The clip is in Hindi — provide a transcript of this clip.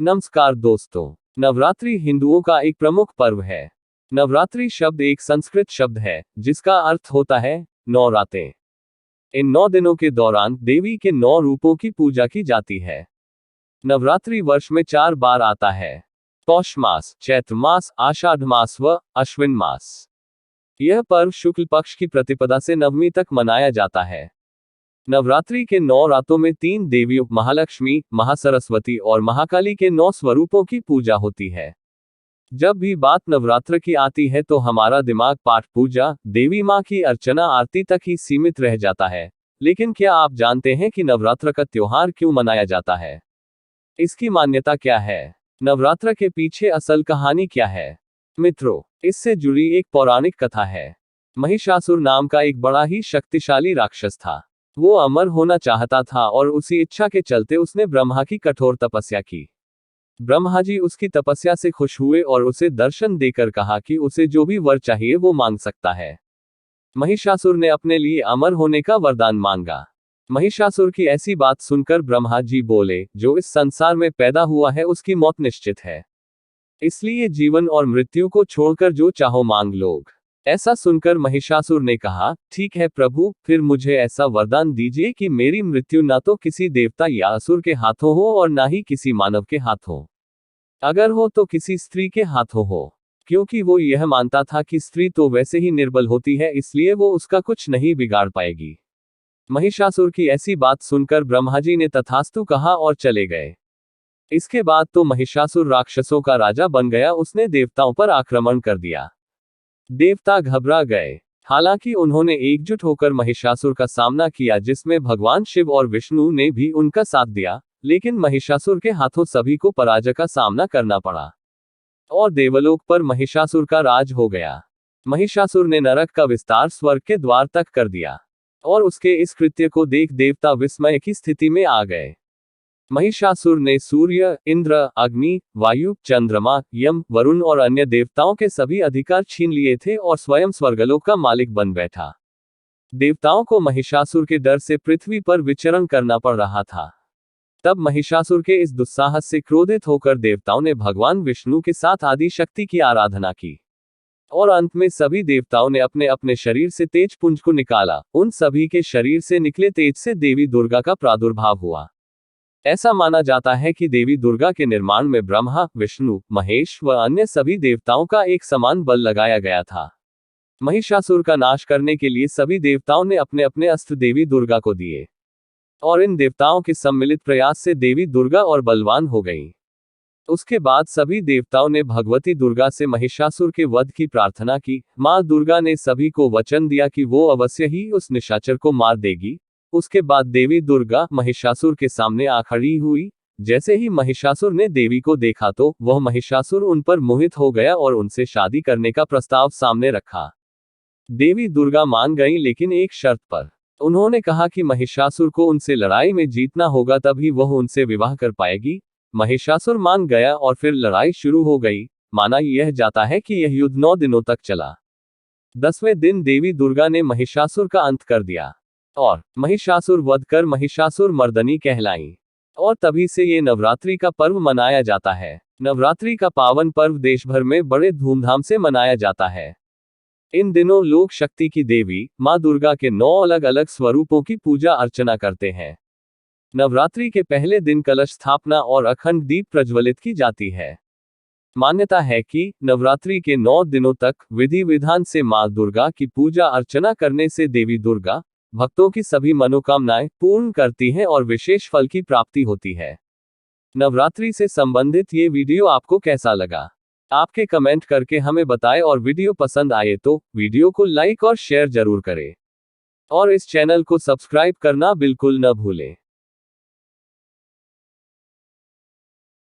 नमस्कार दोस्तों, नवरात्रि हिंदुओं का एक प्रमुख पर्व है। नवरात्रि शब्द एक संस्कृत शब्द है जिसका अर्थ होता है 9 रातें। इन 9 दिनों के दौरान देवी के 9 रूपों की पूजा की जाती है। नवरात्रि वर्ष में 4 बार आता है। पौष मास, चैत्र मास, आषाढ़ मास व अश्विन मास। यह पर्व शुक्ल पक्ष की प्रतिपदा से नवमी तक मनाया जाता है। नवरात्रि के 9 रातों में 3 देवियों महालक्ष्मी, महासरस्वती और महाकाली के 9 स्वरूपों की पूजा होती है। जब भी बात नवरात्र की आती है तो हमारा दिमाग पाठ पूजा, देवी माँ की अर्चना आरती तक ही सीमित रह जाता है। लेकिन क्या आप जानते हैं कि नवरात्र का त्योहार क्यों मनाया जाता है? इसकी मान्यता क्या है? नवरात्र के पीछे असल कहानी क्या है? मित्रों, इससे जुड़ी एक पौराणिक कथा है। महिषासुर नाम का एक बड़ा ही शक्तिशाली राक्षस था। वो अमर होना चाहता था और उसी इच्छा के चलते उसने ब्रह्मा की कठोर तपस्या की। ब्रह्मा जी उसकी तपस्या से खुश हुए और उसे दर्शन देकर कहा कि उसे जो भी वर चाहिए वो मांग सकता है। महिषासुर ने अपने लिए अमर होने का वरदान मांगा। महिषासुर की ऐसी बात सुनकर ब्रह्मा जी बोले, जो इस संसार में पैदा हुआ है उसकी मौत निश्चित है, इसलिए जीवन और मृत्यु को छोड़कर जो चाहो मांग लोग। ऐसा सुनकर महिषासुर ने कहा, ठीक है प्रभु, फिर मुझे ऐसा वरदान दीजिए कि मेरी मृत्यु ना तो किसी देवता या असुर के हाथों हो और ना ही किसी मानव के हाथ हो। अगर हो तो किसी स्त्री के हाथों हो, क्योंकि वो यह मानता था कि स्त्री तो वैसे ही निर्बल होती है, इसलिए वो उसका कुछ नहीं बिगाड़ पाएगी। महिषासुर की ऐसी बात सुनकर ब्रह्मा जी ने तथास्तु कहा और चले गए। इसके बाद तो महिषासुर राक्षसों का राजा बन गया। उसने देवताओं पर आक्रमण कर दिया। देवता घबरा गए। हालांकि उन्होंने एकजुट होकर महिषासुर का सामना किया, जिसमें भगवान शिव और विष्णु ने भी उनका साथ दिया, लेकिन महिषासुर के हाथों सभी को पराजय का सामना करना पड़ा और देवलोक पर महिषासुर का राज हो गया। महिषासुर ने नरक का विस्तार स्वर्ग के द्वार तक कर दिया और उसके इस कृत्य को देख देवता विस्मय की स्थिति में आ गए। महिषासुर ने सूर्य, इंद्र, अग्नि, वायु, चंद्रमा, यम, वरुण और अन्य देवताओं के सभी अधिकार छीन लिए थे और स्वयं स्वर्गलोक का मालिक बन बैठा। देवताओं को महिषासुर के डर से पृथ्वी पर विचरण करना पड़ रहा था। तब महिषासुर के इस दुस्साहस से क्रोधित होकर देवताओं ने भगवान विष्णु के साथ आदि शक्ति की आराधना की और अंत में सभी देवताओं ने अपने अपने शरीर से तेज पुंज को निकाला। उन सभी के शरीर से निकले तेज से देवी दुर्गा का प्रादुर्भाव हुआ। ऐसा माना जाता है कि देवी दुर्गा के निर्माण में ब्रह्मा, विष्णु, महेश व अन्य सभी देवताओं का एक समान बल लगाया गया था। महिषासुर का नाश करने के लिए सभी देवताओं ने अपने अपने अस्त्र देवी दुर्गा को दिए और इन देवताओं के सम्मिलित प्रयास से देवी दुर्गा और बलवान हो गईं। उसके बाद सभी देवताओं ने भगवती दुर्गा से महिषासुर के वध की प्रार्थना की। मां दुर्गा ने सभी को वचन दिया कि वो अवश्य ही उस निशाचर को मार देगी। उसके बाद देवी दुर्गा महिषासुर के सामने आ खड़ी हुई। जैसे ही महिषासुर ने देवी को देखा तो वह महिषासुर उन पर मोहित हो गया और उनसे शादी करने का प्रस्ताव सामने रखा। देवी दुर्गा मान गईं, लेकिन एक शर्त पर। उन्होंने कहा कि महिषासुर को उनसे लड़ाई में जीतना होगा, तभी वह उनसे विवाह कर पाएगी। महिषासुर मान गया और फिर लड़ाई शुरू हो गई। माना यह जाता है कि यह युद्ध 9 दिनों तक चला। 10वें दिन देवी दुर्गा ने महिषासुर का अंत कर दिया और महिषासुर वध कर महिषासुर मर्दनी कहलाई और तभी से ये नवरात्रि का पर्व मनाया जाता है। नवरात्रि का पावन पर्व देश भर में बड़े धूमधाम से मनाया जाता है। इन दिनों लोग शक्ति की देवी मां दुर्गा के 9 अलग अलग स्वरूपों की पूजा अर्चना करते हैं। नवरात्रि के पहले दिन कलश स्थापना और अखंड दीप प्रज्वलित की जाती है। मान्यता है कि नवरात्रि के 9 दिनों तक विधि विधान से मां दुर्गा की पूजा अर्चना करने से देवी दुर्गा भक्तों की सभी मनोकामनाएं पूर्ण करती हैं और विशेष फल की प्राप्ति होती है। नवरात्रि से संबंधित ये वीडियो आपको कैसा लगा? आपके कमेंट करके हमें बताएं और वीडियो पसंद आए तो वीडियो को लाइक और शेयर जरूर करें और इस चैनल को सब्सक्राइब करना बिल्कुल न भूलें।